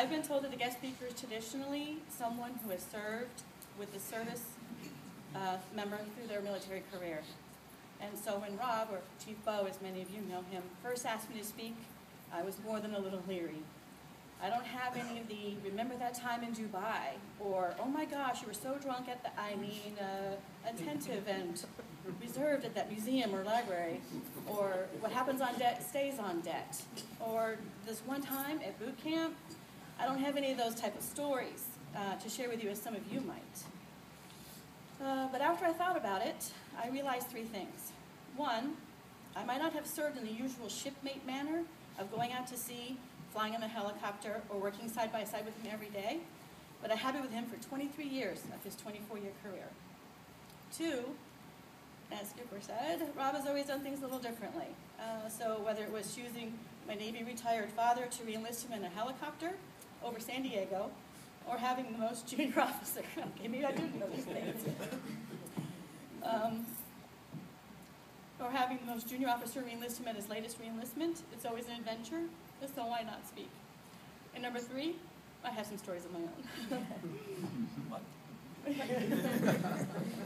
I've been told that a guest speaker is traditionally someone who has served with the service member through their military career. And so when Rob, or Chief Bo, as many of you know him, first asked me to speak, I was more than a little leery. I don't have any of the, remember that time in Dubai, or, oh my gosh, you were so drunk at the, attentive and reserved at that museum or library, or what happens on debt stays on debt, or this one time at boot camp. I don't have any of those type of stories to share with you as some of you might. But after I thought about it, I realized three things. One, I might not have served in the usual shipmate manner of going out to sea, flying in a helicopter, or working side by side with him every day, but I have been with him for 23 years of his 24-year career. Two, as Skipper said, Rob has always done things a little differently. So whether it was choosing my Navy retired father to re-enlist him in a helicopter over San Diego, or having the most junior officer, okay, maybe I do know these things, or having the most junior officer re-enlist him at his latest re-enlistment, it's always an adventure, so why not speak? And number three, I have some stories of my own.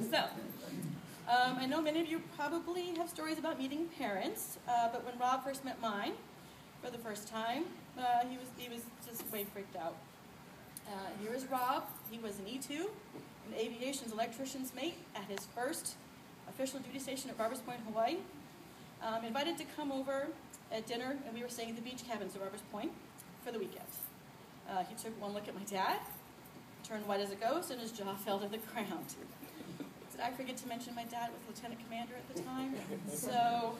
So, I know many of you probably have stories about meeting parents, but when Rob first met mine for the first time, he was just way freaked out. Here is Rob. He was an E2, an aviation's electrician's mate at his first official duty station at Barbers Point, Hawaii. Invited to come over at dinner, and we were staying at the beach cabins at Barbers Point for the weekend. He took one look at my dad, turned white as a ghost, and his jaw fell to the ground. Did I forget to mention my dad was lieutenant commander at the time? So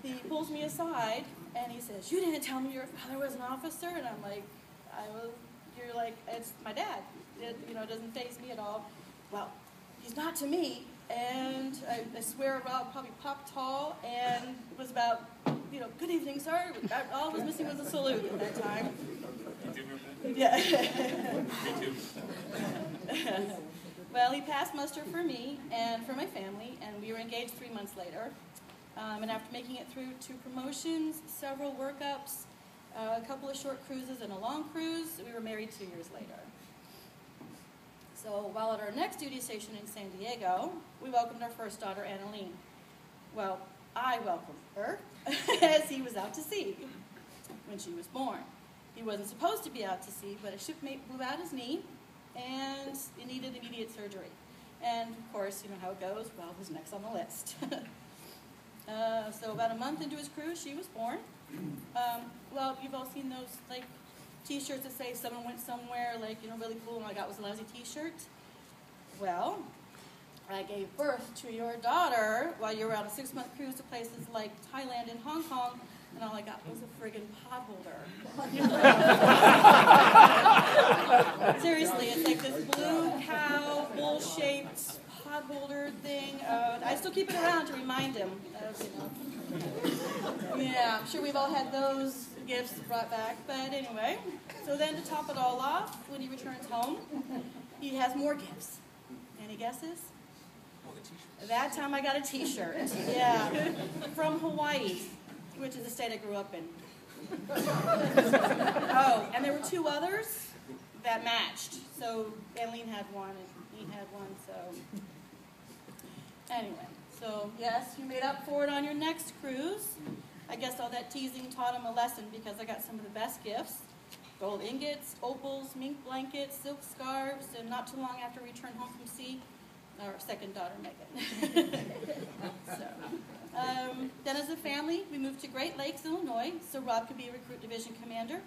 he pulls me aside, and he says, "You didn't tell me your father was an officer?" And I'm like, you're like, it's my dad. It doesn't faze me at all. Well, he's not to me. And I swear Rob probably popped tall and was about, good evening, sir. All was missing was a salute at that time. Yeah. Me too. Well, he passed muster for me and for my family, and we were engaged 3 months later. And after making it through 2 promotions, several workups, a couple of short cruises and a long cruise, we were married 2 years later. So while at our next duty station in San Diego, we welcomed our first daughter, Annalene. Well, I welcomed her as he was out to sea when she was born. He wasn't supposed to be out to sea, but a shipmate blew out his knee, and it needed immediate surgery. And of course, you know how it goes. Well, who's next on the list? So about a month into his cruise, she was born. Well, you've all seen those T-shirts that say someone went somewhere really cool, and all I got was a lousy T-shirt. Well, I gave birth to your daughter while you were on a 6-month cruise to places like Thailand and Hong Kong, and all I got was a friggin' pot holder. Seriously, it's like this blue cow, bull-shaped pot holder thing. I still keep it around to remind him of, Yeah, I'm sure we've all had those gifts brought back, but anyway. So then to top it all off, when he returns home, he has more gifts. Any guesses? That time I got a T-shirt. Yeah, from Hawaii, which is the state I grew up in. Oh, and there were 2 others that matched. So Aileen had one, and he had one, so... Anyway, so yes, you made up for it on your next cruise. I guess all that teasing taught him a lesson because I got some of the best gifts. Gold ingots, opals, mink blankets, silk scarves, and not too long after we returned home from sea, our second daughter, Megan. Then as a family, we moved to Great Lakes, Illinois, so Rob could be a recruit division commander.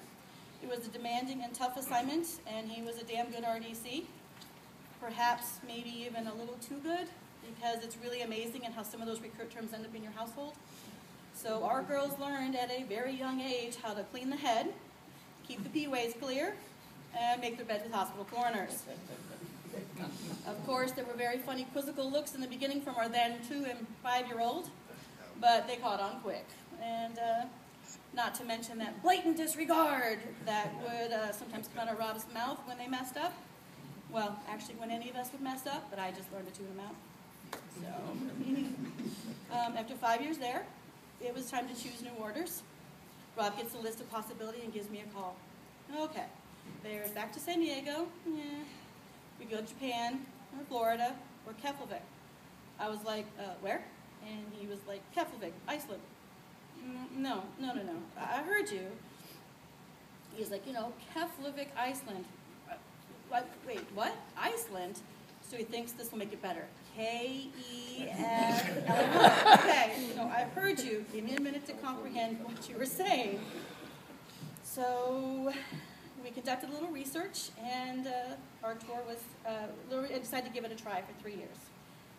It was a demanding and tough assignment, and he was a damn good RDC. Perhaps maybe even a little too good, because it's really amazing and how some of those recruit terms end up in your household. So our girls learned at a very young age how to clean the head, keep the pee-ways clear, and make their beds with hospital coroners. Of course, there were very funny quizzical looks in the beginning from our then 2- and 5-year-old, but they caught on quick. And not to mention that blatant disregard that would sometimes come out of Rob's mouth when they messed up. Well, actually, when any of us would mess up, but I just learned to tune them out. So, after 5 years there, it was time to choose new orders. Rob gets a list of possibility and gives me a call. Okay, There's back to San Diego. Yeah. We go to Japan, or Florida, or Keflavik. I was like, where? And he was like, Keflavik, Iceland. No. I heard you. He's like, Keflavik, Iceland. Wait, what? Iceland? So he thinks this will make it better. Kefl. Okay, I heard you. Give me a minute to comprehend what you were saying. So we conducted a little research, and our tour was, I decided to give it a try for 3 years.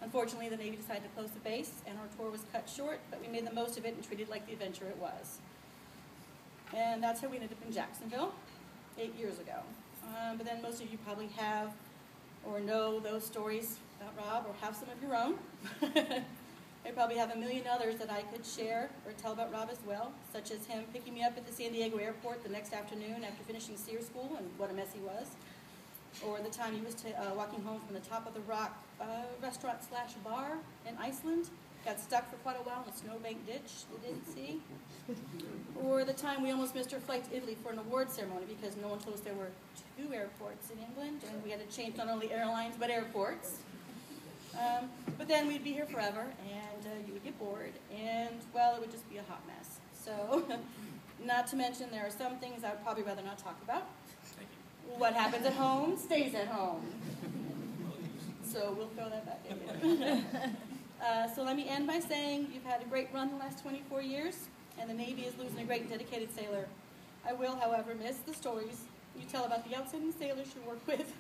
Unfortunately, the Navy decided to close the base, and our tour was cut short, but we made the most of it and treated it like the adventure it was. And that's how we ended up in Jacksonville 8 years ago. But then most of you probably have or know those stories about Rob or have some of your own. I probably have a million others that I could share or tell about Rob as well, such as him picking me up at the San Diego airport the next afternoon after finishing SEER school, and what a mess he was. Or the time he was walking home from the Top of the Rock restaurant/bar in Iceland. Got stuck for quite a while in a snowbank ditch they didn't see. Or the time we almost missed our flight to Italy for an award ceremony because no one told us there were 2 airports in England, and we had to change not only airlines but airports. But then we'd be here forever, and you would get bored, and, well, it would just be a hot mess. So, not to mention there are some things I would probably rather not talk about. What happens at home stays at home. So we'll throw that back in. So let me end by saying you've had a great run the last 24 years, and the Navy is losing a great and dedicated sailor. I will, however, miss the stories you tell about the outstanding sailors you work with,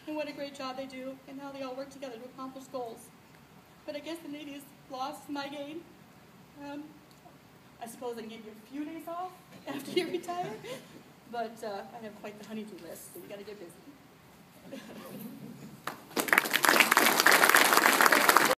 and what a great job they do, and how they all work together to accomplish goals. But I guess the Navy has lost my gain. I suppose I can give you a few days off after you retire, but I have quite the honeydew list, so you got to get busy.